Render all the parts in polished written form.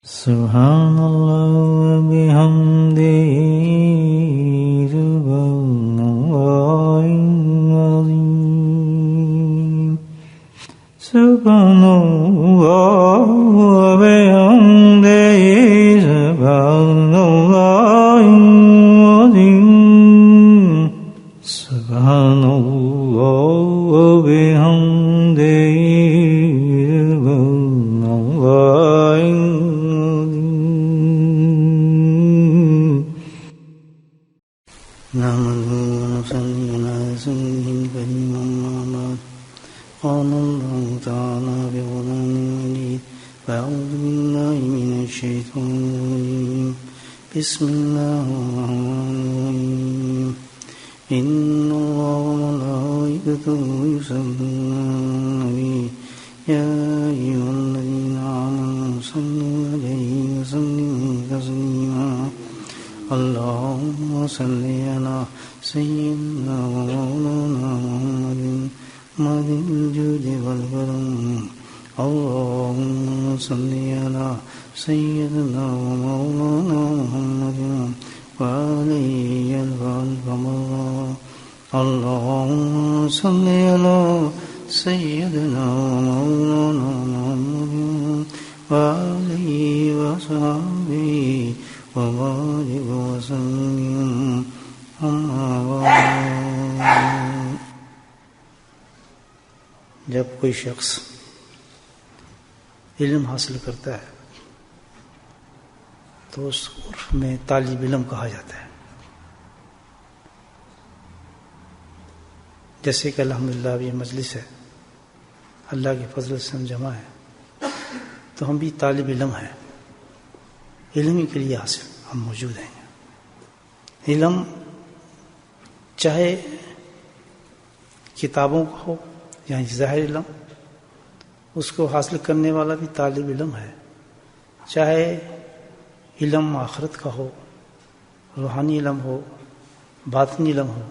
سبحان اللہ وبحمدہ سبحان اللہ العظیم سبحان اللہ وبحمدہ سبحان اللہ العظیم سبحان اللہ وبحمدہ قال الله تعالى بقرآن مجيد أعوذ بالله من الشيطان الرجيم بسم الله الرحمن الرحيم إن الله وملائكته يصلون على النبي يا أيها الذين آمنوا صلوا عليه وسلموا تسليما اللهم صل على سيدنا ومولانا محمد الجود والكرم اللهم صل على سيدنا ومولانا محمد وعليه الف مرة اللهم صل على سيدنا ومولانا محمد وعليه وصحبه وبارك وسلم أما بعد جب کوئی شخص علم حاصل کرتا ہے تو اس عرف میں طالب علم کہا جاتا ہے. جیسے کہ الحمدللہ اب یہ مجلس ہے، اللہ کے فضل سے ہم جمع ہے تو ہم بھی طالب علم ہیں، علم کے لیے حاصل ہم موجود ہیں. علم چاہے کتابوں کا ہو یا ظاہر علم، اس کو حاصل کرنے والا بھی طالب علم ہے، چاہے علم آخرت کا ہو، روحانی علم ہو، باطنی علم ہو،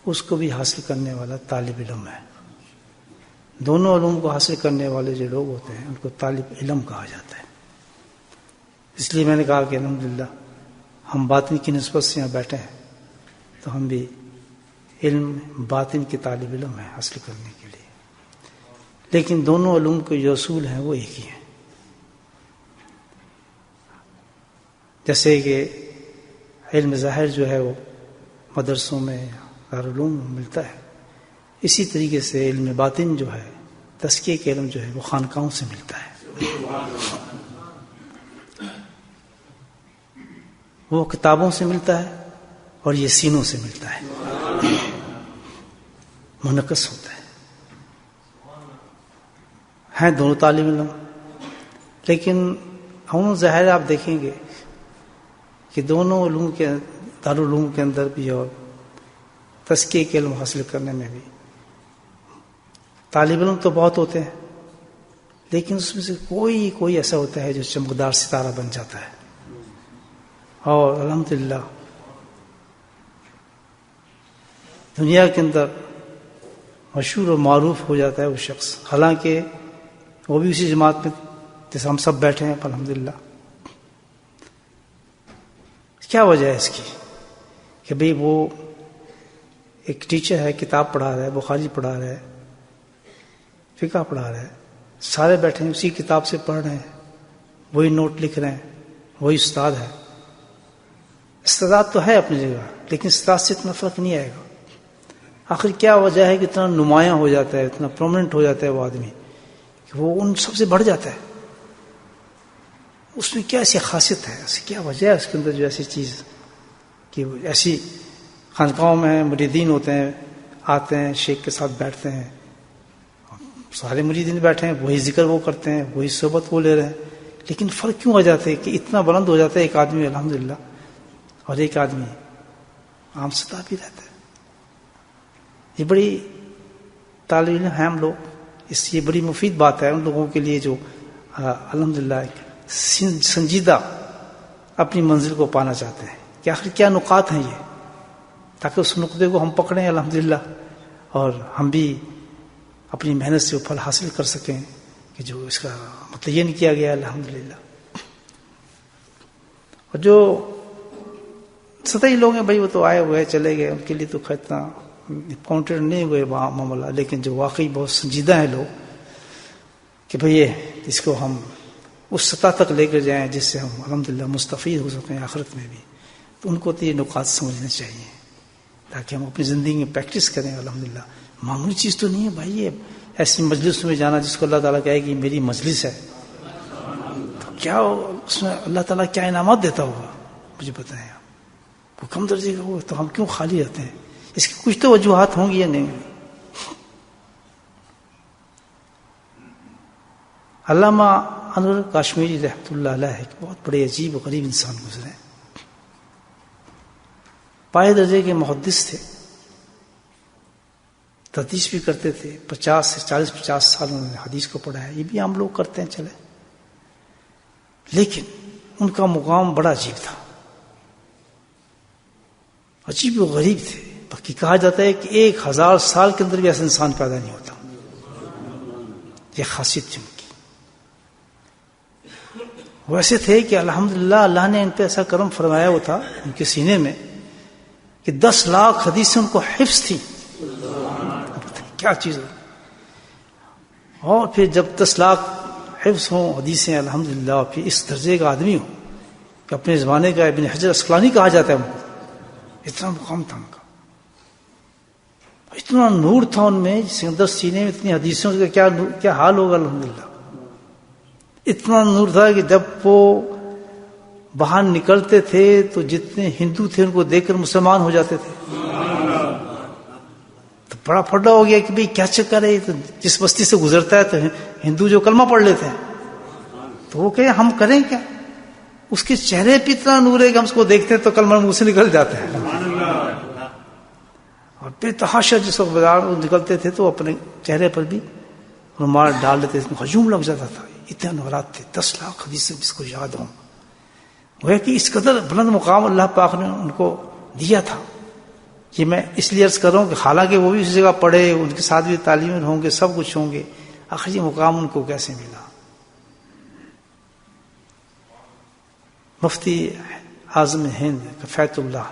اس کو بھی حاصل کرنے والا طالب علم ہے. دونوں علوم کو حاصل کرنے والے جو لوگ ہوتے ہیں ان کو طالب علم کہا جاتا ہے. اس لیے میں نے کہا کہ الحمدللہ ہم باطن کی نسبت سے یہاں بیٹھے ہیں تو ہم بھی علم باطن کے طالب علم ہیں حاصل کرنے کے لیے، لیکن دونوں علوم کے جو اصول ہیں وہ ایک ہی ہیں. جیسے کہ علم ظاہر جو ہے وہ مدرسوں میں دارالعلوم میں ملتا ہے، اسی طریقے سے علم باطن جو ہے، تزکیہ کے علم جو ہے وہ خانقاہوں سے ملتا ہے. وہ کتابوں سے ملتا ہے اور یہ سینوں سے ملتا ہے، منعکس ہوتا ہے. ہیں دونوں طالب علم، لیکن عموماً ظاہر آپ دیکھیں گے کہ دونوں علوم کے دارالعلوم کے اندر بھی اور تزکیہ کے علم حاصل کرنے میں بھی طالب علم تو بہت ہوتے ہیں، لیکن اس میں سے کوئی ایسا ہوتا ہے جو چمکدار ستارہ بن جاتا ہے. اور الحمدللہ دنیا کے اندر مشہور و معروف ہو جاتا ہے وہ شخص، حالانکہ وہ بھی اسی جماعت میں جیسے ہم سب بیٹھے ہیں الحمدللہ. کیا وجہ ہے اس کی کہ بھئی وہ ایک ٹیچر ہے، کتاب پڑھا رہا ہے، بخاری پڑھا رہا ہے، فقہ پڑھا رہا ہے، سارے بیٹھے ہیں اسی کتاب سے پڑھ رہے ہیں، وہی نوٹ لکھ رہے ہیں، وہی استاد ہے. استعداد تو ہے اپنی جگہ، لیکن استاد سے اتنا فرق نہیں آئے گا. آخر کیا وجہ ہے کہ اتنا نمایاں ہو جاتا ہے، اتنا پرومننٹ ہو جاتا ہے وہ آدمی کہ وہ ان سب سے بڑھ جاتا ہے؟ اس میں کیا ایسی خاصیت ہے، ایسی کیا وجہ ہے اس کے اندر جو ایسی چیز کہ ایسی خانقاہوں میں مریدین ہوتے ہیں، آتے ہیں شیخ کے ساتھ بیٹھتے ہیں، سارے مریدین بیٹھے ہیں، وہی ذکر وہ کرتے ہیں، وہی صحبت وہ لے رہے ہیں، لیکن فرق کیوں آ جاتا ہے کہ اتنا بلند ہو جاتا ہے ایک آدمی الحمدللہ اور ایک آدمی عام سطح بھی رہتا ہے. یہ بڑی طالب علم ہیں ہم لوگ، یہ بڑی مفید بات ہے ان لوگوں کے لیے جو الحمدللہ سنجیدہ اپنی منزل کو پانا چاہتے ہیں کہ آخر کیا نقاط ہیں یہ، تاکہ اس نقطے کو ہم پکڑیں الحمدللہ اور ہم بھی اپنی محنت سے وہ پھل حاصل کر سکیں کہ جو اس کا متعین کیا گیا الحمدللہ. اور جو سطحی لوگ ہیں بھائی وہ تو آئے ہوئے چلے گئے، ان کے لیے تو اتنا کاؤنٹر نہیں ہوئے معاملہ، لیکن جو واقعی بہت سنجیدہ ہیں لوگ کہ بھئی اس کو ہم اس سطح تک لے کر جائیں جس سے ہم الحمدللہ مستفید ہو سکیں آخرت میں بھی، تو ان کو تو یہ نکات سمجھنے چاہیے تاکہ ہم اپنی زندگی میں پریکٹس کریں. الحمدللہ معمولی چیز تو نہیں ہے بھائی یہ ایسی مجلس میں جانا جس کو اللہ تعالیٰ کہے کہ میری مجلس ہے، تو کیا اس میں اللہ تعالیٰ کیا انعامات دیتا ہوگا مجھے بتائیں آپ. کوئی کم درجے کا ہو تو ہم کیوں خالی رہتے ہیں؟ اس کی کچھ تو وجوہات ہوں گی یا نہیں. علامہ انور کاشمیری رحمۃ اللہ علیہ ایک بہت بڑے عجیب و غریب انسان گزرے، پائے درجے کے محدث تھے، تدریس بھی کرتے تھے، 40 سال انہوں نے حدیث کو پڑھا ہے، یہ بھی عام لوگ کرتے ہیں چلے، لیکن ان کا مقام بڑا عجیب تھا، عجیب و غریب تھے. باقی کہا جاتا ہے کہ 1000 سال کے اندر بھی ایسا انسان پیدا نہیں ہوتا. یہ خاصیت تھی ان کی. ویسے تھے کہ الحمدللہ اللہ نے ان پہ ایسا کرم فرمایا ہوا تھا ان کے سینے میں کہ 10 لاکھ حدیثیں ان کو حفظ تھی. کیا چیز ہے. اور پھر جب 10 لاکھ حفظ ہوں حدیثیں الحمدللہ، پھر اس درجے کا آدمی ہو کہ اپنے زمانے کا ابن حجر اسقلانی کہا جاتا ہے ان کو، اتنا مقام تھا ان کا، اتنا نور تھا ان میں، جس کے اندر سینے میں اتنی حدیثوں کا کیا حال ہوگا. الحمدللہ اتنا نور تھا کہ جب وہ باہر نکلتے تھے تو جتنے ہندو تھے ان کو دیکھ کر مسلمان ہو جاتے تھے. تو بڑا پھڈا ہو گیا کہ بھئی کیا چکر ہے، تو جس بستی سے گزرتا ہے تو ہندو جو کلمہ پڑھ لیتے ہیں تو وہ کہ ہم کریں کیا. اس کے چہرے پہ اتنا نور ہے کہ ہم اس کو دیکھتے ہیں تو کلمہ منہ سے نکل جاتا ہے. اور بے تحاشا جس وقت بازار نکلتے تھے تو اپنے چہرے پر بھی رومال ڈال لیتے تھے، ہجوم لگ جاتا تھا. اتنے نورات تھے، 10 لاکھ حدیث جس کو یاد ہوں. وہ کہ اس قدر بلند مقام اللہ پاک نے ان کو دیا تھا. یہ میں اس لیے عرض کر رہا ہوں کہ حالانکہ وہ بھی اسی جگہ پڑھے، ان کے ساتھ بھی تعلیم ہوں گے، سب کچھ ہوں گے، آخر یہ مقام ان کو کیسے ملا. مفتی اعظم ہند کفایت اللہ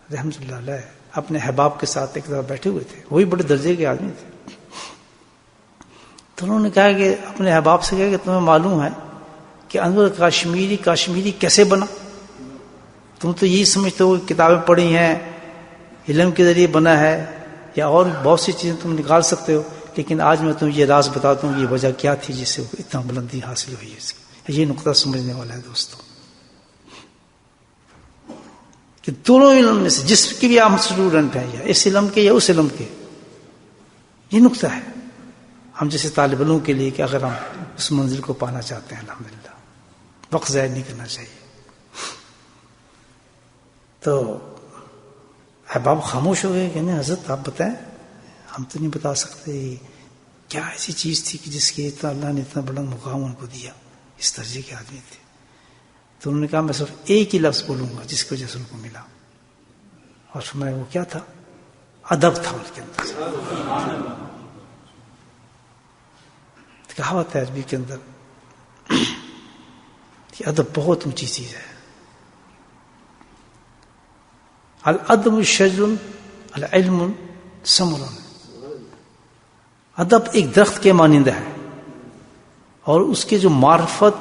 رحمۃ اللہ علیہ اپنے احباب کے ساتھ ایک طرح بیٹھے ہوئے تھے، وہی بڑے درجے کے آدمی تھے. تو انہوں نے کہا کہ اپنے احباب سے کہا کہ تمہیں معلوم ہے کہ انور کاشمیری کیسے بنا؟ تم تو یہی سمجھتے ہو کہ کتابیں پڑھی ہیں، علم کے ذریعے بنا ہے، یا اور بہت سی چیزیں تم نکال سکتے ہو، لیکن آج میں تمہیں یہ راز بتاتا ہوں یہ وجہ کیا تھی جس سے اتنا بلندی حاصل ہوئی ہے. اس کی یہ نقطہ سمجھنے والا ہے دوستوں، کہ دونوں علم میں سے جس کی بھی آپ اسٹوڈنٹ ہیں، یا اس علم کے یا اس علم کے، یہ نقطہ ہے ہم جیسے طالب علموں کے لیے کہ اگر ہم اس منزل کو پانا چاہتے ہیں الحمدللہ وقت ضائع نہیں کرنا چاہیے. تو احباب خاموش ہو گئے کہ نہیں حضرت آپ بتائیں، ہم تو نہیں بتا سکتے کیا ایسی چیز تھی کہ جس کے اتنا اللہ نے اتنا بڑا مقام ان کو دیا، اس درجے کے آدمی تھے. تو انہوں نے کہا میں صرف ایک ہی لفظ بولوں گا جس کی وجہ سے ان کو ملا، اور فرمایا وہ کیا تھا؟ ادب تھا ان کے اندر. کہاوت ہے عربی کے اندر کہ ادب بہت اونچی چیز ہے. الادب شجر العلم ثمر. ادب ایک درخت کے مانند ہے، اور اس کے جو معرفت،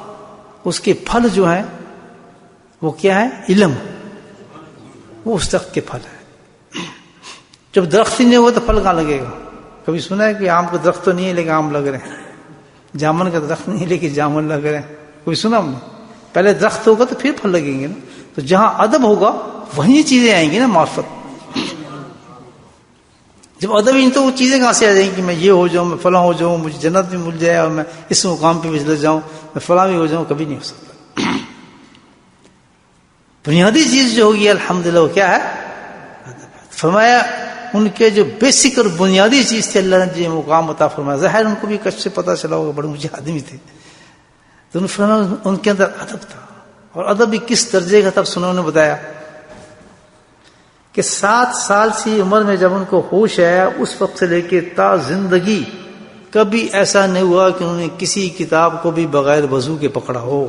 اس کے پھل جو ہیں وہ کیا ہے؟ علم. وہ اس درخت کے پھل ہے. جب درخت ہی نہیں ہوا تو پھل کہاں لگے گا؟ کبھی سنا ہے کہ آم کا درخت تو نہیں ہے لیکن آم لگ رہے ہیں، جامن کا درخت نہیں ہے لیکن جامن لگ رہے ہیں؟ کوئی سنا ہم نے؟ پہلے درخت ہوگا تو پھر پھل لگیں گے نا. تو جہاں ادب ہوگا وہیں چیزیں آئیں گی نا، معرفت. جب ادب ہی نہیں تو وہ چیزیں کہاں سے آ جائیں گی؟ میں یہ ہو جاؤں، میں فلاں ہو جاؤں، مجھے جنت بھی مل جائے، اور میں اس مقام پہ بھی چلے جاؤں، میں فلاں بھی ہو جاؤں، کبھی نہیں ہو سکتا. بنیادی چیز جو ہوگی الحمدللہ وہ کیا ہے؟ فرمایا ان کے جو بیسک اور بنیادی چیز تھی اللہ نے جو مقام عطا فرمایا. ظاہر ان کو بھی کچھ سے پتہ چلا ہوگا، بڑے مجھے آدمی تھے. تو انہوں نے فرمایا ان کے اندر ادب تھا. اور ادب بھی کس درجے کا تھا انہوں نے بتایا کہ 7 سال سی عمر میں جب ان کو ہوش آیا اس وقت سے لے کے تا زندگی کبھی ایسا نہیں ہوا کہ انہوں نے کسی کتاب کو بھی بغیر وضو کے پکڑا ہو.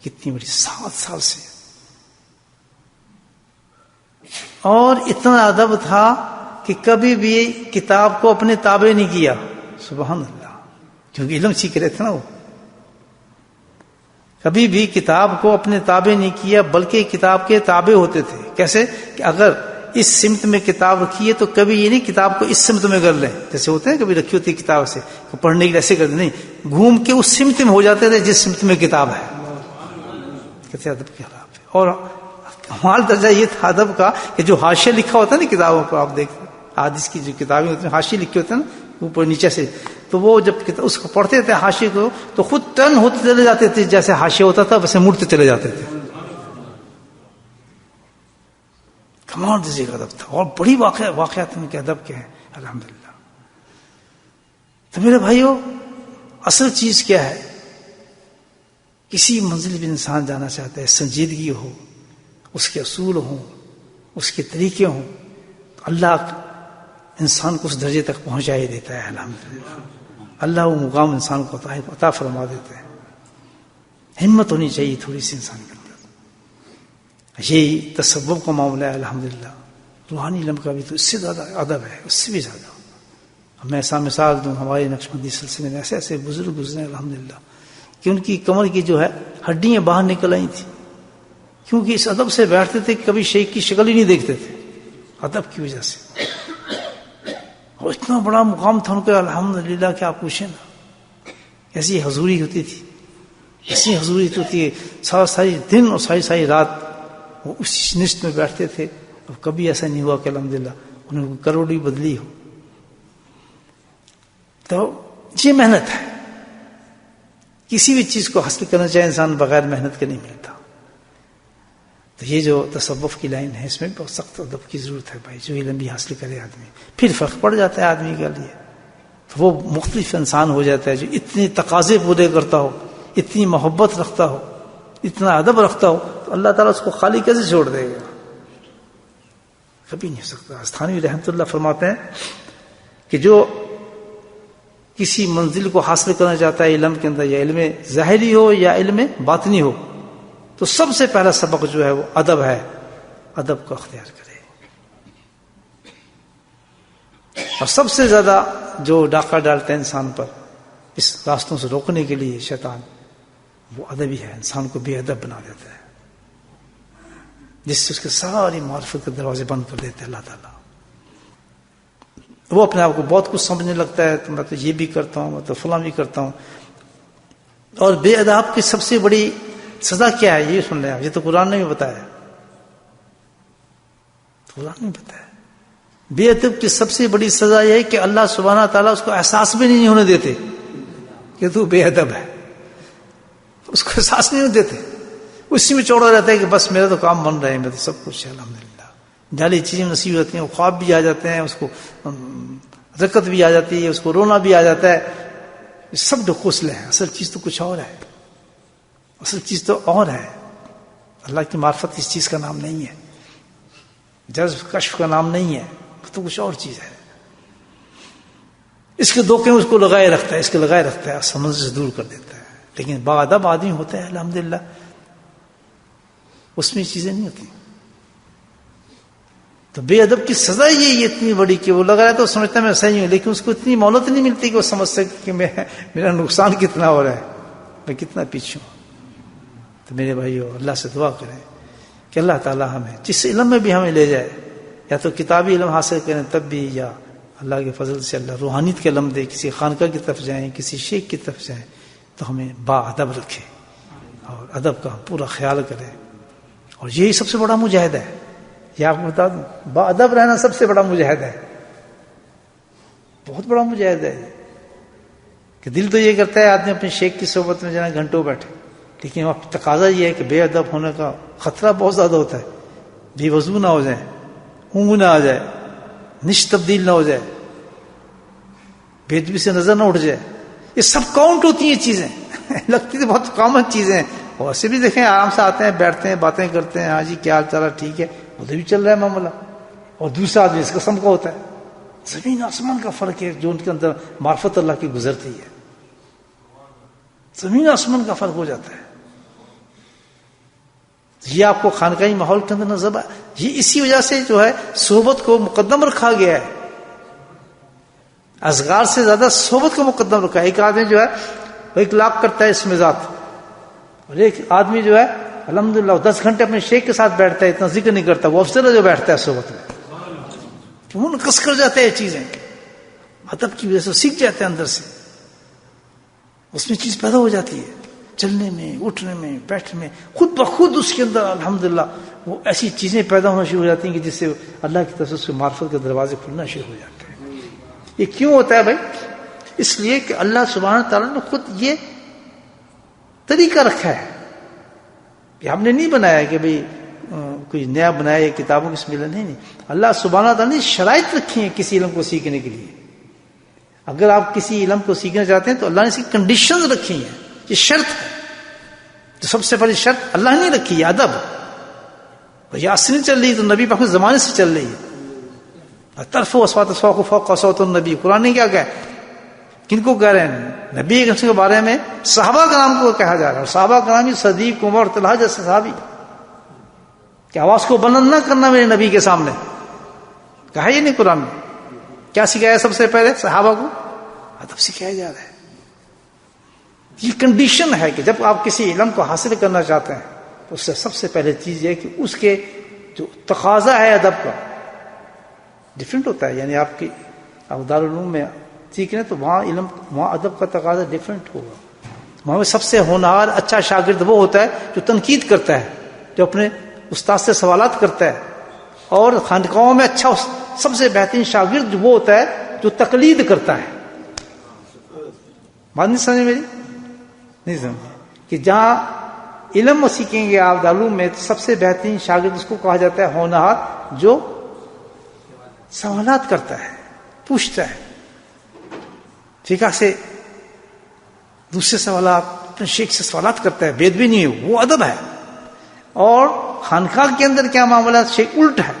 کتنی بڑی 7 سال سے. اور اتنا ادب تھا کہ کبھی بھی کتاب کو اپنے تابع نہیں کیا. سبحان اللہ. کیونکہ علم سیکھ رہے تھے نا وہ. کبھی بھی کتاب کو اپنے تابع نہیں کیا بلکہ کتاب کے تابع ہوتے تھے. کیسے کہ اگر اس سمت میں کتاب رکھی ہے تو کبھی یہ نہیں کتاب کو اس سمت میں کر لیں, جیسے ہوتے ہیں کبھی رکھی ہوتی ہے کتاب سے پڑھنے کے لیے ایسے کر دیں, نہیں, گھوم کے اس سمت میں ہو جاتے تھے جس سمت میں کتاب ہے. کہتے ادب کے خلاف ہے. اور کمال درجہ یہ تھا ادب کا کہ جو حاشیہ لکھا ہوتا ہے نا کتابوں پر, آپ دیکھیں حدیث کی جو کتابیں ہوتی ہیں حاشیے لکھے ہوتے ہیں نا اوپر نیچے سے, تو وہ جب اس کو پڑھتے تھے حاشیے کو تو خود ٹرن ہوتے چلے جاتے تھے, جیسے حاشیہ ہوتا تھا ویسے مڑتے چلے جاتے تھے. کمال درجے کا ادب تھا. اور بڑی واقعات ان کے ادب کے ہیں الحمدللہ. تو میرے بھائیو, اصل چیز کیا ہے؟ کسی منزل پہ انسان جانا چاہتا ہے, سنجیدگی ہو, اس کے اصول ہوں, اس کے طریقے ہوں, تو اللہ انسان کو اس درجے تک پہنچا ہی دیتا ہے الحمدللہ. اللہ وہ مقام انسان کو عطا فرما دیتا ہے. ہمت ہونی چاہیے تھوڑی سی انسان کے اندر. یہی تصوف کا معاملہ ہے الحمدللہ. روحانی علم کا بھی تو اس سے زیادہ ادب ہے, اس سے بھی زیادہ. میں ایسا مثال دوں, ہمارے نقشبندی سلسلے میں ایسے ایسے بزرگ گزرے الحمدللہ کہ ان کی کمر کی جو ہے ہڈیاں باہر نکل آئی تھیں, کیونکہ اس ادب سے بیٹھتے تھے کبھی شیخ کی شکل ہی نہیں دیکھتے تھے, ادب کی وجہ سے. اور اتنا بڑا مقام تھا ان کا الحمدللہ کہ آپ پوچھیں نا, ایسی حضوری ہوتی تھی, ایسی حضوری ہوتی ہے, ساری دن اور ساری رات وہ اسی نشت میں بیٹھتے تھے. اور کبھی ایسا نہیں ہوا کہ الحمدللہ انہوں کو کروڑی بدلی ہو. تو یہ محنت ہے. کسی بھی چیز کو حاصل کرنا چاہے انسان بغیر محنت کے نہیں ملتا. تو یہ جو تصوف کی لائن ہے اس میں بہت سخت ادب کی ضرورت ہے بھائی. جو علم بھی حاصل کرے آدمی, پھر فرق پڑ جاتا ہے آدمی کے لیے. تو وہ مختلف انسان ہو جاتا ہے جو اتنے تقاضے پورے کرتا ہو, اتنی محبت رکھتا ہو, اتنا ادب رکھتا ہو, تو اللہ تعالیٰ اس کو خالی کیسے چھوڑ دے گا؟ کبھی نہیں ہو سکتا. استھانوی رحمۃ اللہ فرماتے ہیں کہ جو کسی منزل کو حاصل کرنا چاہتا ہے علم کے اندر, یا علم ظاہری ہو یا علم باطنی ہو, تو سب سے پہلا سبق جو ہے وہ ادب ہے. ادب کو اختیار کرے. اور سب سے زیادہ جو ڈاکہ ڈالتا ہے انسان پر اس راستوں سے روکنے کے لیے شیطان, وہ ادب ہی ہے. انسان کو بے ادب بنا دیتا ہے, جس سے اس کے ساری معرفت کے دروازے بند کر دیتے ہیں اللہ تعالیٰ. وہ اپنے آپ کو بہت کچھ سمجھنے لگتا ہے, تو میں تو یہ بھی کرتا ہوں, میں تو فلاں بھی کرتا ہوں. اور بے ادب کی سب سے بڑی سزا کیا ہے یہ سن لیں آپ. یہ تو قرآن نے بھی بتایا, قرآن نے بتایا. بے ادب کی سب سے بڑی سزا یہ ہے کہ اللہ سبحانہ تعالیٰ اس کو احساس بھی نہیں ہونے دیتے کہ تو بے ادب ہے. اس کو احساس نہیں ہونے دیتے, اسی میں چوڑا رہتا ہے کہ بس میرا تو کام بن رہے ہیں, میرا تو سب کچھ ہے الحمدللہ. جعلی چیزیں نصیب ہوتی ہیں, خواب بھی آ جاتے ہیں, اس کو رکت بھی آ جاتی ہے, اس کو رونا بھی آ جاتا ہے. یہ سب ڈھکوسلے ہیں. اصل چیز تو کچھ اور ہے, اصل چیز تو اور ہے. اللہ کی معرفت اس چیز کا نام نہیں ہے, جذب کشف کا نام نہیں ہے, تو کچھ اور چیز ہے. اس کے دھوکے میں اس کو لگائے رکھتا ہے, اس کے لگائے رکھتا ہے, سمجھ سے دور کر دیتا ہے. لیکن باادب آدمی ہوتا ہے الحمدللہ, اس میں چیزیں نہیں ہوتی. تو بے ادب کی سزا یہ اتنی بڑی کہ وہ لگ رہا ہے تو سمجھتا ہے میں صحیح ہوں, لیکن اس کو اتنی مہلت نہیں ملتی کہ وہ سمجھ سکے کہ میرا نقصان کتنا ہو رہا ہے, میں کتنا پیچھے ہوں. تو میرے بھائیو, اللہ سے دعا کریں کہ اللہ تعالیٰ ہمیں جس علم میں بھی ہمیں لے جائے, یا تو کتابی علم حاصل کریں تب بھی, یا اللہ کے فضل سے اللہ روحانیت کے علم دے, کسی خانقاہ کی طرف جائیں, کسی شیخ کی طرف جائیں, تو ہمیں با ادب رکھے اور ادب کا پورا خیال کرے. اور یہی سب سے بڑا مجاہدہ ہے. یہ آپ کو بتا دوں, با ادب رہنا سب سے بڑا مجاہدہ ہے, بہت بڑا مجاہدہ ہے. کہ دل تو یہ کرتا ہے آدمی اپنے شیخ کی صحبت میں جانا گھنٹوں بیٹھے, لیکن وہاں تقاضا یہ ہے کہ بے ادب ہونے کا خطرہ بہت زیادہ ہوتا ہے. بے وضو نہ ہو جائے, اونگ نہ آ جائے, نش تبدیل نہ ہو جائے, بے ادبی سے نظر نہ اٹھ جائے. یہ سب کاؤنٹ ہوتی ہیں چیزیں لگتی تو بہت کامن چیزیں, اور ایسے بھی دیکھیں آرام سے آتے ہیں, بیٹھتے ہیں, باتیں کرتے ہیں, ہاں جی کیا حال چال ہے, ٹھیک ہے, ادھر بھی چل رہا ہے معاملہ. اور دوسرا آدمی اس قسم کا ہوتا ہے. زمین آسمان کا فرق ہے جو ان کے اندر معرفت اللہ کی گزرتی ہے, زمین آسمان کا فرق ہو جاتا ہے. یہ آپ کو خانقاہی ماحول کے اندر نظر یہ اسی وجہ سے جو ہے صحبت کو مقدم رکھا گیا ہے. اذکار سے زیادہ صحبت کو مقدم رکھا ہے. ایک آدمی جو ہے وہ اطلاق کرتا ہے اس مزاج، اور ایک آدمی جو ہے الحمدللہ 10 گھنٹے اپنے شیخ کے ساتھ بیٹھتا ہے، اتنا ذکر نہیں کرتا. وہ افضل ہے جو بیٹھتا ہے صحبت میں، وہ منعکس کر جاتے ہیں چیزیں، ادب کی وجہ سے سیکھ جاتے ہیں اندر سے، اس میں چیز پیدا ہو جاتی ہے، چلنے میں، اٹھنے میں، بیٹھنے میں، خود بخود اس کے اندر الحمدللہ وہ ایسی چیزیں پیدا ہونا شروع ہو جاتی ہیں کہ جس سے اللہ کی طرف سے معرفت کے دروازے کھلنا شروع ہو جاتے ہیں. یہ کیوں ہوتا ہے بھائی؟ اس لیے کہ اللہ سبحانہ تعالیٰ نے خود یہ طریقہ رکھا ہے. کہ ہم نے نہیں بنایا کہ بھئی کوئی نیا بنایا یہ کتابوں کی ملن نہیں. اللہ سبحانہ تعالیٰ نے شرائط رکھی ہیں کسی علم کو سیکھنے کے لیے. اگر آپ کسی علم کو سیکھنا چاہتے ہیں تو اللہ نے اس کی کنڈیشنز رکھی ہیں. یہ شرط ہے. تو سب سے بڑی شرط اللہ نے رکھی ہے ادب. یہ اصل نہیں چل رہی تو نبی پاک زمانے سے چل رہی ہے. طرف و اصوات فوق صوت النبی. قرآن نے کیا کہا؟ کن کو کہہ رہے ہیں؟ نبی کے بارے میں صحابہ کرام کو کہا جا رہا ہے. اور صحابہ کرام صدیق عمر اور طلحہ جیسے صحابی کہ آواز کو بلند نہ کرنا میرے نبی کے سامنے کہا یہ نہیں. قرآن میں کیا سکھایا؟ سب سے پہلے صحابہ کو ادب سکھایا جا رہا ہے. یہ کنڈیشن ہے کہ جب آپ کسی علم کو حاصل کرنا چاہتے ہیں تو اس سے سب سے پہلے چیز یہ کہ اس کے جو تقاضا ہے ادب کا ڈفرینٹ ہوتا ہے. یعنی آپ کی دارالعلوم میں سیکھنے تو وہاں علم وہاں ادب کا تقاضا ڈفرینٹ ہوگا. وہاں سب سے ہونہار اچھا شاگرد وہ ہوتا ہے جو تنقید کرتا ہے، جو اپنے استاد سے سوالات کرتا ہے. اور خانقاہوں میں اچھا سب سے بہترین شاگرد وہ ہوتا ہے جو تقلید کرتا ہے. بات نہیں سمجھے میری؟ نہیں سمجھے کہ جہاں علم سیکھیں گے آپ دارالعلوم میں تو سب سے بہترین شاگرد اس کو کہا جاتا ہے ہونہار جو سوالات کرتا ہے، پوچھتا ہے فقہ سے، دوسرے سوالات اپنے شیخ سے سوالات کرتا ہے. بید بھی نہیں ہے، وہ ادب ہے. اور خانقاہ کے اندر کیا معاملہ شیخ الٹ ہے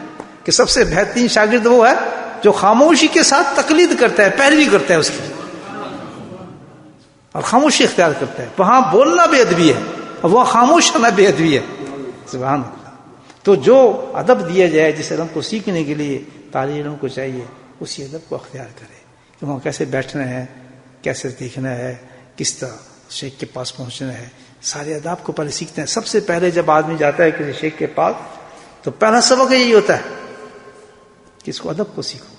کہ سب سے بہترین شاگرد وہ ہے جو خاموشی کے ساتھ تقلید کرتا ہے، پیروی کرتا ہے اس کی، اور خاموشی اختیار کرتا ہے. وہاں بولنا بے ادبی ہے اور وہاں خاموش ہونا بے ادبی ہے. سبحان اللہ. تو جو ادب دیا جائے جس علم کو سیکھنے کے لیے طالب علم کو چاہیے اسی ادب کو اختیار کرے کہ وہاں کیسے بیٹھنا ہے، کیسے دیکھنا ہے، کس طرح شیخ کے پاس پہنچنا ہے. سارے آداب کو پہلے سیکھتے ہیں. سب سے پہلے جب آدمی جاتا ہے کسی شیخ کے پاس تو پہلا سبق یہی ہوتا ہے کہ اس کو ادب کو سیکھو.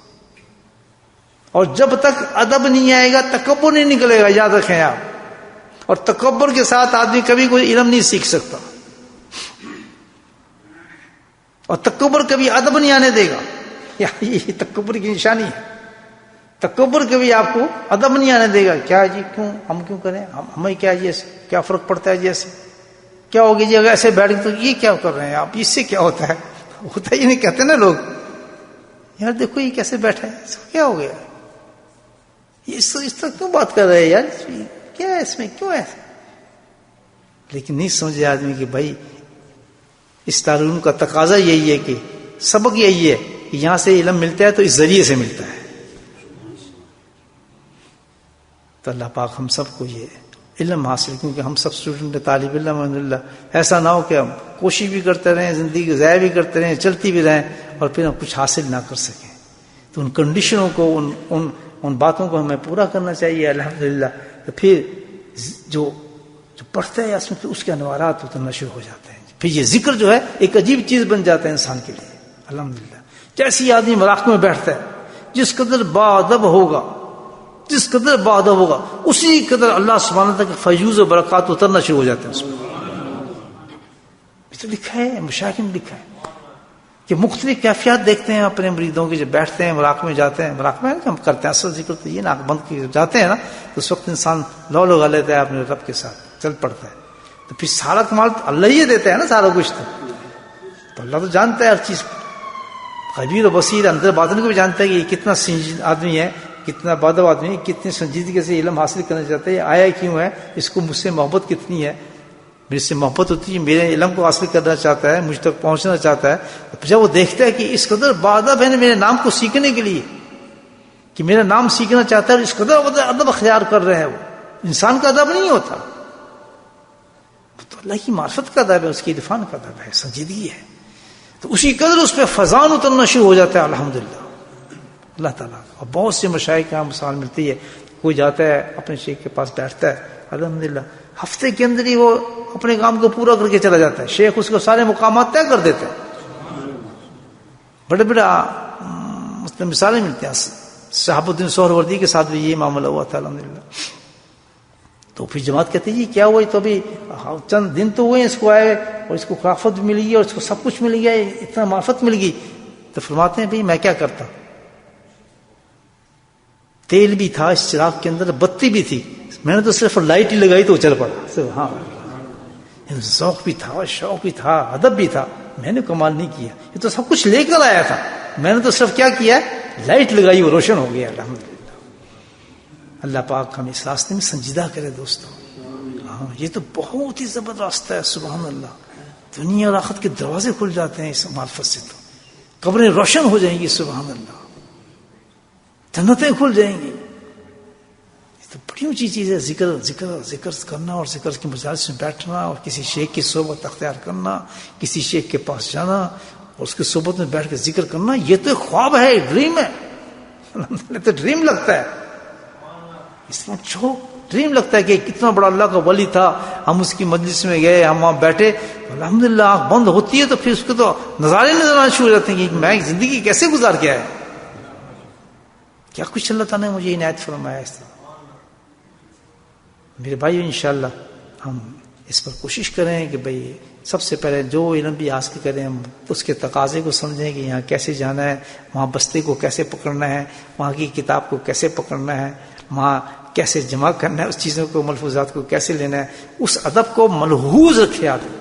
اور جب تک ادب نہیں آئے گا تکبر نہیں نکلے گا، یاد رکھیں آپ. اور تکبر کے ساتھ آدمی کبھی کوئی علم نہیں سیکھ سکتا، اور تکبر کبھی ادب نہیں آنے دے گا. یہ تکبر کی نشانی ہے. تکبر کبھی آپ کو ادب نہیں آنے دے گا. کیا جی کیوں ہم کیوں کریں، ہمیں کیا جی ایسے کیا فرق پڑتا ہے جی، ایسے کیا ہوگی جی اگر ایسے بیٹھ تو یہ کیا کر رہے ہیں آپ، اس سے کیا ہوتا ہے؟ ہوتا ہی نہیں کہتے نا لوگ، یار دیکھو یہ کیسے بیٹھا ہے، اس کو کیا ہو گیا، اس طرح کیوں بات کر رہے ہیں یار، کیا ہے اس میں، کیوں ایسے. لیکن نہیں سمجھے آدمی کہ بھائی اس تعلیم کا تقاضا یہی ہے کہ سبق یہی ہے کہ یہاں سے علم ملتا ہے تو اس ذریعے سے ملتا ہے. تو اللہ پاک ہم سب کو یہ علم حاصل، کیونکہ ہم سب اسٹوڈنٹ طالب علم الحمدللہ، ایسا نہ ہو کہ ہم کوشش بھی کرتے رہیں، زندگی ضائع بھی کرتے رہیں، چلتی بھی رہیں اور پھر ہم کچھ حاصل نہ کر سکیں. تو ان کنڈیشنوں کو ان باتوں کو ہمیں پورا کرنا چاہیے الحمدللہ. تو پھر جو پڑھتا ہے اس کے انوارات اترنا شروع ہو جاتے ہیں. پھر یہ ذکر جو ہے ایک عجیب چیز بن جاتا ہے انسان کے لیے الحمدللہ. جیسی آدمی مراقبے میں بیٹھتا ہے، جس قدر باادب ہوگا، جس قدر باادب ہوگا، اسی قدر اللہ سبحانہ تعالیٰ کے فیض و برکات اترنا شروع ہو جاتے ہیں اس میں. یہ تو لکھا ہے، مشاہد میں لکھا ہے کہ مختلف کیفیات دیکھتے ہیں اپنے مریدوں کے جب بیٹھتے ہیں مراقبے میں جاتے ہیں. مراقبہ ہم کرتے ہیں، اصل ذکر تو یہ ناک بند کے جاتے ہیں نا تو اس وقت انسان لگا لیتا ہے اپنے رب کے ساتھ، چل پڑتا ہے. تو پھر سارا کمال تو اللہ ہی دیتا ہے نا، سارا کچھ تو اللہ تو جانتا ہے ہر چیز، خبیر و بصیر، اندر باطن کو بھی جانتا ہے کہ یہ کتنا سنجیدہ آدمی ہے، کتنا بادب آدمی ہے، کتنی سنجیدگی سے علم حاصل کرنا چاہتا ہے، یہ آیا کیوں ہے، اس کو مجھ سے محبت کتنی ہے. میرے سے محبت ہوتی ہے، میرے علم کو حاصل کرنا چاہتا ہے، مجھ تک پہنچنا چاہتا ہے. جب وہ دیکھتا ہے کہ اس قدر بادب ہے میرے نام کو سیکھنے کے لیے، کہ میرا نام سیکھنا چاہتا ہے، اس قدر ادب اختیار کر رہے ہیں. وہ انسان کا ادب نہیں ہوتا. تو اللہ کی معرفت کا ادب ہے، اس کی عرفان کا ادب ہے، سنجیدگی ہے. تو اسی قدر اس پہ فضان اترنا شروع ہو جاتا ہے الحمدللہ اللہ تعالیٰ. اور بہت سے مشائخ کا مثال ملتی ہے، کوئی جاتا ہے اپنے شیخ کے پاس بیٹھتا ہے، الحمدللہ ہفتے کے اندر ہی وہ اپنے کام کو پورا کر کے چلا جاتا ہے. شیخ اس کو سارے مقامات طے کر دیتے ہیں. بڑے بڑے مثالیں ملتی ہیں. شہاب الدین سہروردی کے ساتھ بھی یہ معاملہ ہوا تھا الحمدللہ. تو پھر جماعت کہتی جی کیا ہوا؟ تو ابھی چند دن تو ہوئے اس کو آئے، اور اس کو خلافت بھی مل گئی اور اس کو سب کچھ مل گیا، اتنا معرفت مل گئی. تو فرماتے ہیں بھائی میں کیا کرتا، تیل بھی تھا اس چراغ کے اندر، بتی بھی تھی، میں نے تو صرف لائٹ ہی لگائی تو چل پڑا. ہاں ذوق بھی تھا، شوق بھی تھا، ادب بھی تھا. میں نے کمال نہیں کیا، یہ تو سب کچھ لے کر آیا تھا، میں نے تو صرف کیا کیا، لائٹ لگائی وہ روشن ہو گیا. الحمدللہ اللہ پاک ہمیں اس راستے میں سنجیدہ کرے دوستو. ہاں یہ تو بہت ہی زبردست راستہ ہے. سبحان اللہ، دنیا اور آخرت کے دروازے کھل جاتے ہیں اس معرفت سے. تو قبریں روشن ہو جائیں گی، سبحان اللہ، جنتیں کھل جائیں گی. یہ تو بڑی اونچی چیز ہے. ذکر کرنا اور ذکر کی مجالس میں بیٹھنا اور کسی شیخ کی صحبت اختیار کرنا، کسی شیخ کے پاس جانا اور اس کی صحبت میں بیٹھ کے ذکر کرنا، یہ تو خواب ہے، ڈریم ہے. تو ڈریم لگتا ہے، اس وقت جو ڈریم لگتا ہے کہ کتنا بڑا اللہ کا ولی تھا، ہم اس کی مجلس میں گئے، ہم وہاں بیٹھے، الحمدللہ آنکھ بند ہوتی ہے تو پھر اس کے تو نظارے نظر آنا شروع ہو جاتے ہیں کہ میں زندگی کیسے گزار کیا ہے، کیا کچھ اللہ تعالیٰ نے مجھے عنایت فرمایا. اس طرح میرے بھائیو انشاءاللہ ہم اس پر کوشش کریں کہ بھئی سب سے پہلے جو علم بھی حاصل کریں ہم اس کے تقاضے کو سمجھیں کہ یہاں کیسے جانا ہے، وہاں بستے کو کیسے پکڑنا ہے، وہاں کی کتاب کو کیسے پکڑنا ہے، وہاں کیسے جمع کرنا ہے، اس چیزوں کو ملفوظات کو کیسے لینا ہے. اس ادب کو ملحوظ رکھے آدمی،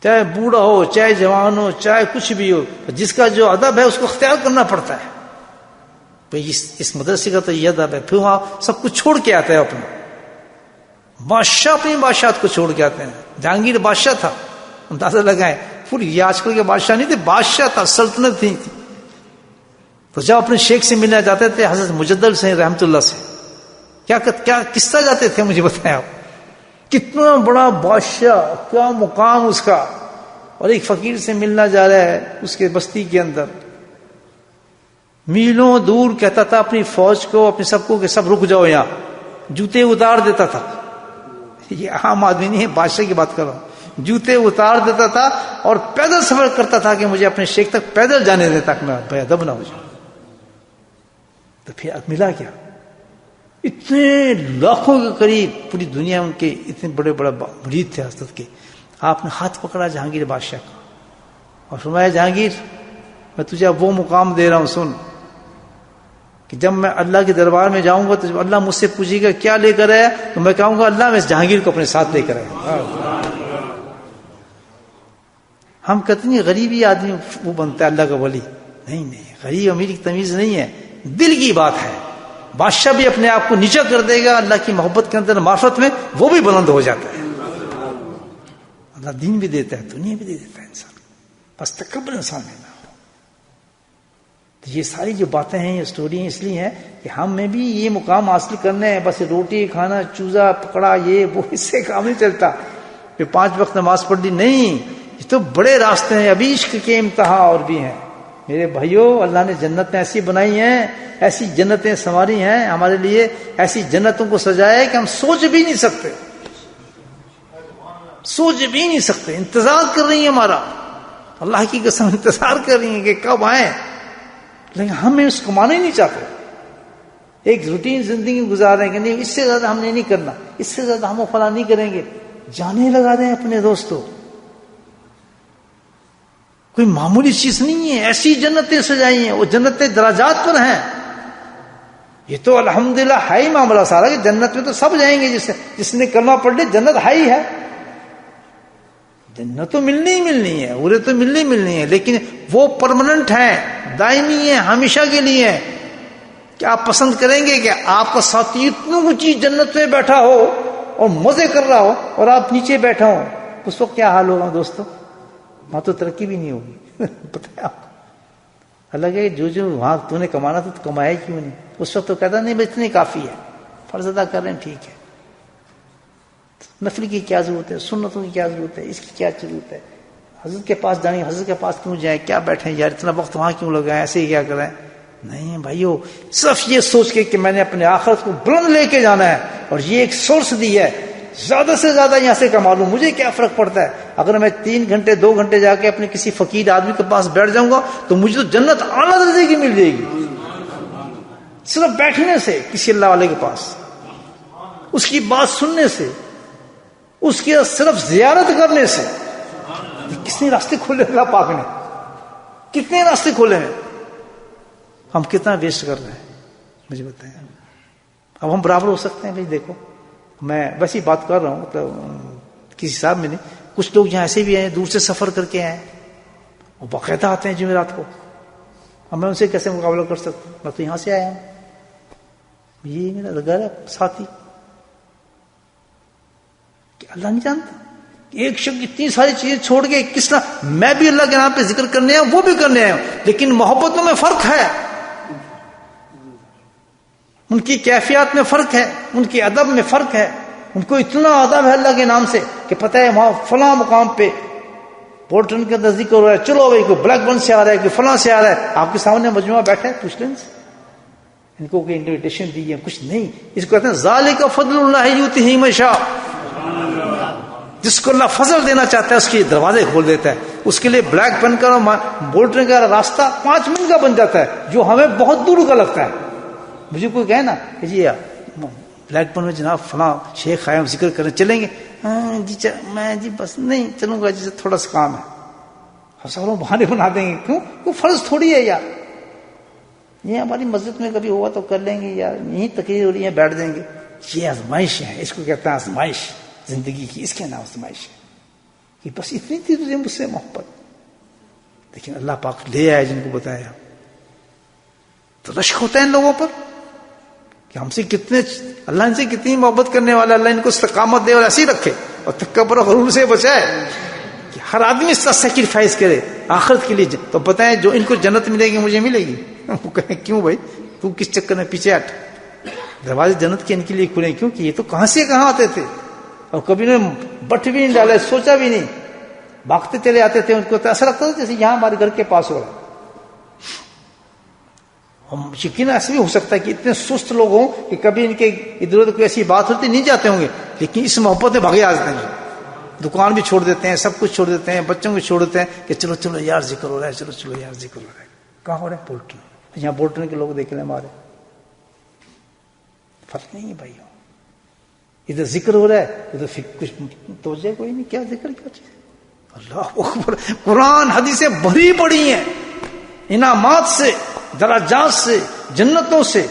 چاہے بوڑھا ہو، چاہے جوان ہو، چاہے کچھ بھی ہو، جس کا جو ادب ہے اس کو اختیار کرنا پڑتا ہے. بھئی اس مدرسے کا تو یہ ادب ہے. پھر وہاں سب کچھ چھوڑ کے آتا ہے، اپنا بادشاہ اپنی بادشاہت کو چھوڑ کے آتے ہیں. جہانگیر بادشاہ تھا، اندازہ لگائیں، پوری یہ آج کل کے بادشاہ نہیں تھے، بادشاہ تھا، سلطنت تھی. تو جب اپنے شیخ سے ملنا جاتے تھے حضرت مجدل سے رحمت اللہ سے، کیا قصہ جاتے تھے مجھے بتائیں آپ. کتنا بڑا بادشاہ، کیا مقام اس کا، اور ایک فقیر سے ملنا جا رہا ہے اس کے بستی کے اندر. میلوں دور کہتا تھا اپنی فوج کو، اپنے سب کو کہ سب رک جاؤ، یہاں جوتے اتار دیتا تھا. یہ عام آدمی نہیں ہے، بادشاہ کی بات کر رہا ہوں. جوتے اتار دیتا تھا اور پیدل سفر کرتا تھا کہ مجھے اپنے شیخ تک پیدل جانے دے تک میں بے ادب نہ ہو جاؤں. تو پھر ملا کیا، اتنے لاکھوں کے قریب پوری دنیا ان کے اتنے بڑے بڑے مرید تھے حضرت کے. آپ نے ہاتھ پکڑا جہانگیر بادشاہ کا اور فرمایا جہانگیر میں تجھے وہ مقام دے رہا ہوں، سن کہ جب میں اللہ کے دربار میں جاؤں گا تو اللہ مجھ سے پوچھے گا کیا لے کر آیا، تو میں کہوں گا اللہ میں اس جہانگیر کو اپنے ساتھ لے کر آیا. ہم کہتے ہیں غریبی آدمی وہ بنتا ہے اللہ کا ولی. نہیں، غریب امیر کی تمیز نہیں ہے، دل کی بات ہے. بادشاہ بھی اپنے آپ کو نیچا کر دے گا اللہ کی محبت کے اندر، معرفت میں وہ بھی بلند ہو جاتا ہے. اللہ دین بھی دیتا ہے، دنیا بھی دے دیتا ہے انسان، بس تکبر انسان ہے. تو یہ ساری جو باتیں ہیں، یہ سٹوری اس لیے ہیں کہ ہم میں بھی یہ مقام حاصل کرنے ہیں. بس روٹی کھانا، چوزا پکڑا، یہ وہ، اس سے کام نہیں چلتا. پھر 5 وقت نماز پڑھ لی نہیں، یہ تو بڑے راستے ہیں. ابھی عشق کے امتحان اور بھی ہیں میرے بھائیوں. اللہ نے جنتیں ایسی بنائی ہیں، ایسی جنتیں سنواری ہیں ہمارے لیے، ایسی جنتوں کو سجایا ہے کہ ہم سوچ بھی نہیں سکتے، انتظار کر رہی ہیں ہمارا. اللہ کی قسم انتظار کر رہی ہیں کہ کب آئیں، لیکن ہم اس کو مانا ہی نہیں چاہتے. ایک روٹین زندگی گزار رہے ہیں کہ نہیں اس سے زیادہ ہم نے نہیں کرنا، اس سے زیادہ ہم فلاں نہیں کریں گے. جانے لگا دیں اپنے دوستوں، کوئی معمولی چیز نہیں ہے. ایسی جنتیں سجائی ہیں، وہ جنتیں درجات پر ہیں. یہ تو الحمدللہ ہے ہی معاملہ سارا کہ جنت میں تو سب جائیں گے. جس نے کلمہ پڑھ لیا جنت ہے ہی ہے. جنت تو ملنی ہی ملنی ہے، اورے تو ملنی ہے، لیکن وہ پرماننٹ ہیں، دائمی ہیں، ہمیشہ کے لیے ہیں. کیا آپ پسند کریں گے کہ آپ کا ساتھی اتنی اونچی جنت میں بیٹھا ہو اور مزے کر رہا ہو اور آپ نیچے بیٹھا ہو؟ اس وقت کیا حال ہوگا دوستو؟ وہاں تو ترقی بھی نہیں ہوگی. پتہ ہے آپ کو اللہ کہ جو وہاں تو نے کمانا تھا تو کمایا کیوں نہیں؟ اس وقت تو کہتا نہیں بس اتنی کافی ہے، فرض ادا کر رہے ہیں ٹھیک ہے. نفل کی کیا ضرورت ہے, سنتوں کی کیا ضرورت ہے, اس کی کیا ضرورت ہے, حضرت کے پاس جائیں, حضرت کے پاس کیوں جائیں, کیا بیٹھیں یار, اتنا وقت وہاں کیوں لگائیں, ایسے ہی کیا کریں. نہیں بھائیو, صرف یہ سوچ کے کہ میں نے اپنے آخرت کو بلند لے کے جانا ہے, اور یہ ایک سورس دی ہے, زیادہ سے زیادہ یہاں سے کما لوں, مجھے کیا فرق پڑتا ہے اگر میں 3 گھنٹے 2 گھنٹے جا کے اپنے کسی فقیر آدمی کے پاس بیٹھ جاؤں گا تو مجھے تو جنت اعلیٰ درجے کی مل جائے گی, صرف بیٹھنے سے کسی اللہ والے کے پاس, اس کی بات سننے سے, اس کی صرف زیارت کرنے سے. کس نے راستے کھولے, اللہ پاک نے کتنے راستے کھولے ہیں, ہم کتنا ویسٹ کر رہے ہیں مجھے بتائیں. اب ہم برابر ہو سکتے ہیں بھائی؟ دیکھو میں ویسی بات کر رہا ہوں, مطلب کسی حساب میں نہیں. کچھ لوگ یہاں ایسے بھی ہیں, دور سے سفر کر کے آئے, وہ باقاعدہ آتے ہیں جمعرات کو. اب میں ان سے کیسے مقابلہ کر سکتا ہوں؟ میں تو یہاں سے آیا ہوں, یہ میرا لگا ہے ساتھی. کہ اللہ نہیں جانتا ایک شخص اتنی ساری چیزیں چھوڑ کے کس طرح, میں بھی اللہ کے نام پہ ذکر کرنے آیا ہوں, وہ بھی کرنے آیا ہوں, لیکن محبتوں میں فرق ہے, ان کی کیفیات میں فرق ہے, ان کے ادب میں فرق ہے. ان کو اتنا ادب ہے اللہ کے نام سے کہ پتہ ہے وہاں فلاں مقام پہ پورٹن کے اندر ذکر ہو رہا ہے, چلو بھائی کوئی بلیک بن سے آ رہا ہے, کوئی فلاں سے آ رہا ہے, آپ کے سامنے مجموعہ بیٹھا ہے, پوچھ لیں ان کو کوئی انویٹیشن دی ہے, کچھ نہیں. اس کو کہتے ہیں ذالک فضل اللہ یؤتیہ من یشاء, جس کو اللہ فضل دینا چاہتا ہے اس کے دروازے کھول دیتا ہے. اس کے لیے بلیک بن کر بولٹنے کا راستہ 5 منٹ کا بن جاتا ہے, جو ہمیں بہت دور کا لگتا ہے. مجھے کوئی کہے نا کہ جی بلیک بن میں جناب فلاں شیخ آئے, ذکر کرنے چلیں گے, جی میں جی بس نہیں چلوں گا, جیسے تھوڑا سا کام ہے. ہزاروں بہانے بنا دیں گے, کیوں؟ کوئی فرض تھوڑی ہے یار, یہ ہماری مسجد میں کبھی ہوا تو کر لیں گے یار, یہیں تقریر ہو رہی ہے بیٹھ دیں گے. یہ آزمائش ہے, اس کو کہتے ہیں آزمائش زندگی کی, اس کے نام آزمائش ہے کہ بس اتنی تھی تجھے مجھ سے محبت. لیکن اللہ پاک لے آئے جن کو بتایا, تو رشک ہوتا ہے ان لوگوں پر کہ ہم سے کتنے, اللہ ان سے کتنی محبت کرنے والا, اللہ ان کو استقامت دے اور ایسی رکھے اور تکبر اور غرور سے بچائے کہ ہر آدمی اس کا سیکریفائس کرے آخرت کے لیے. تو بتائیں جو ان کو جنت ملے گی مجھے ملے گی؟ وہ کہیں کیوں بھائی, تو کس چکر میں پیچھے ہٹ, دروازے جنت کے ان کے لیے کھلے, کیونکہ یہ تو کہاں سے کہاں آتے تھے اور کبھی انہوں نے بٹ بھی نہیں ڈالا, سوچا بھی نہیں, بھاگتے چلے آتے تھے. ان کو تو ایسا لگتا تھا جیسے یہاں ہمارے گھر کے پاس ہو رہا ہے. یقین ایسا بھی ہو سکتا ہے کہ اتنے سست لوگ ہوں کہ کبھی ان کے ادھر ادھر کوئی ایسی بات ہوتی نہیں جاتے ہوں گے, لیکن اس محبت میں بھاگے آ جاتے ہیں, دکان بھی چھوڑ دیتے ہیں, سب کچھ چھوڑ دیتے ہیں, بچوں کو چھوڑ دیتے ہیں کہ چلو چلو یار ذکر ہو رہا ہے, چلو چلو یار ذکر ہو رہا ہے. کہاں ہو رہا ہے؟ بولٹن. یہاں بولٹن کے لوگ دیکھ لیں ہمارے, فرق نہیں ہے بھائی. ادھر ذکر ہو رہا ہے, ادھر کچھ توجہ کوئی نہیں, کیا ذکر کیا چیز. اللہ اکبر, قرآن حدیثیں بھری پڑی ہیں انعامات سے, درجات سے, جنتوں سے.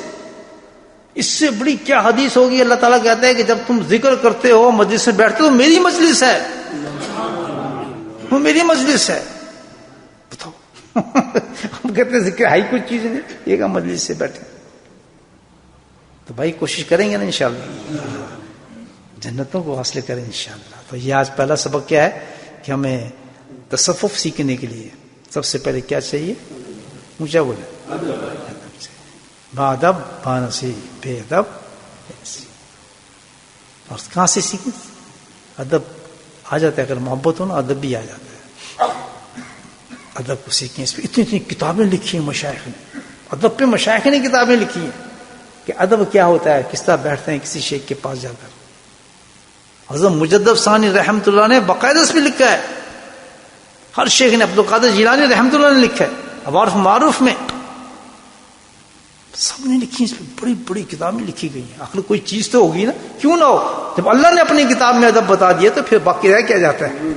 اس سے بڑی کیا حدیث ہوگی؟ اللہ تعالیٰ کہتا ہے کہ جب تم ذکر کرتے ہو, مجلس میں بیٹھتے ہو, میری مجلس ہے, وہ میری مجلس ہے. بتاؤ ہم کہتے ہیں ذکر ہائی کوئی چیز نہیں, یہ کہ مجلس سے بیٹھے. تو بھائی کوشش کریں گے نا انشاءاللہ جنتوں کو حاصل کریں انشاءاللہ. تو یہ آج پہلا سبق کیا ہے کہ ہمیں تصوف سیکھنے کے لیے سب سے پہلے کیا چاہیے؟ اونچا بولے, بادب بانسی, بے ادب. اور کہاں سے سیکھیں؟ ادب آ جاتا ہے, اگر محبت ہو نا ادب بھی آ جاتا ہے. ادب کو سیکھیں. اس پہ اتنی اتنی کتابیں لکھی ہیں مشائخ نے, ادب پہ مشائخ نے کتابیں لکھی ہیں کہ ادب کیا ہوتا ہے, کس طرح بیٹھتے ہیں کسی شیخ کے پاس جا کر. حضرت مجدد ثانی رحمۃ اللہ نے باقاعدہ اس پہ لکھا ہے, ہر شیخ نے, عبدالقادر جیلانی رحمۃ اللہ نے لکھا ہے, عوارف معروف میں سب نے لکھی. اس پہ بڑی بڑی کتابیں لکھی گئی ہیں. آخر کوئی چیز تو ہوگی نا, کیوں نہ ہو؟ جب اللہ نے اپنی کتاب میں ادب بتا دیا تو پھر باقی رہ کیا جاتا ہے؟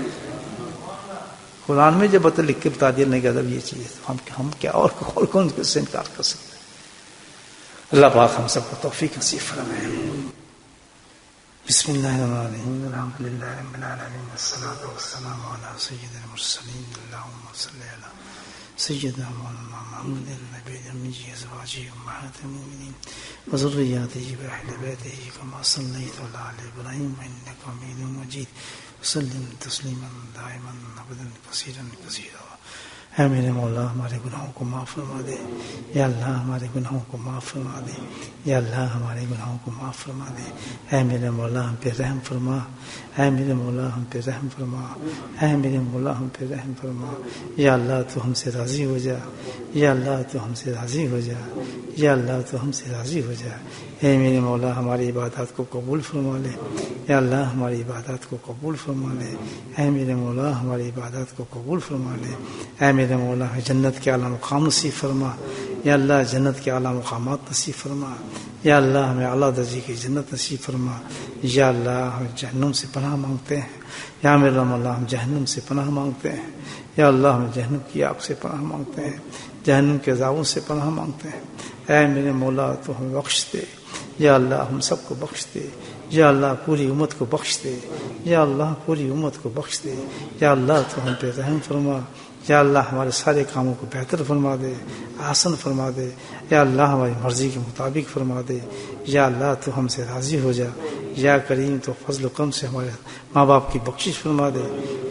قرآن میں جب لکھ کے بتا دیا نہیں کہ ادب یہ چیز ہے, ہم کیا اور کون سے انکار کر سکتے ہیں؟ اللہ پاک ہم سب کو توفیق نصیب فرمائے. بسم اللہ الرحمن الرحیم, الحمد للہ رب العالمین, والصلاۃ والسلام علی سید المرسلین, اللہم صلی علی سیدنا مولانا محمد النبی الامی ازواجہ امہات المؤمنین وذریاتہ واہل بیتہ کما صلیت علی آل ابراہیم انک حمید مجید, وسلم تسلیما دائما ابدا کثیرا کثیرا. اے میرے مولا ہمارے گناہوں کو معاف فرما دے, یا اللہ ہمارے گناہوں کو معاف فرما دے, یا اللہ ہمارے گناہوں کو معاف فرما دے. اے میرے مولا ہم پہ رحم فرما, اے میرے مولا ہم پہ رحم فرما، اے میرے مولا ہم پہ رحم فرما، یا اللہ تو ہم سے راضی ہو جا، یا اللہ تو ہم سے راضی ہو جا، یا اللہ تو ہم سے راضی ہو جا۔ اے میرے مولا ہماری عبادات کو قبول فرما لے، یا اللہ ہماری عبادات کو قبول فرما لے، اے میرے مولا ہماری عبادات کو قبول فرما لے، اے میرے مولا ہمیں جنت کے اعلیٰ مقام نصیب فرما، یا اللہ جنت کے اعلیٰ مقامات نصیب فرما، یا اللہ ہمیں اعلیٰ درجے کی جنت نصیب فرما، یا اللہ ہم جہنم سے پناہ مانگتے ہیں، یا میرا مولا ہم جہنم سے پناہ مانگتے ہیں، یا اللہ ہم جہنم کی آگ سے پناہ مانگتے ہیں، جہنم کے عذابوں سے پناہ مانگتے ہیں۔ اے میرے مولا تو ہمیں بخش دے، یا اللہ ہم سب کو بخش دے، یا اللہ پوری امت کو بخش دے، یا اللہ پوری امت کو بخش دے، یا اللہ تو ہم پہ رحم فرما، یا اللہ ہمارے سارے کاموں کو بہتر فرما دے، آسان فرما دے، یا اللہ ہماری مرضی کے مطابق فرما دے، یا اللہ تو ہم سے راضی ہو جا، یا کریم تو فضل و کرم سے ہمارے ماں باپ کی بخشش فرما دے،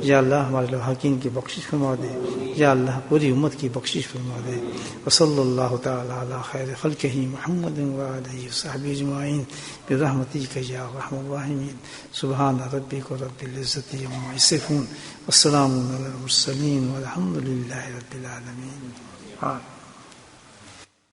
یا اللہ ہمارے لواحقین کی بخشش فرما دے، یا اللہ پوری امت کی بخشش فرما دے۔ وصلی اللہ تعالی علی خیر خلقہ محمد وآلہ وصحبہ اجمعین برحمتک یا ارحم الراحمین۔ سبحان ربک رب العزۃ عما یصفون والسلام علی المرسلین والحمد للہ رب العالمین۔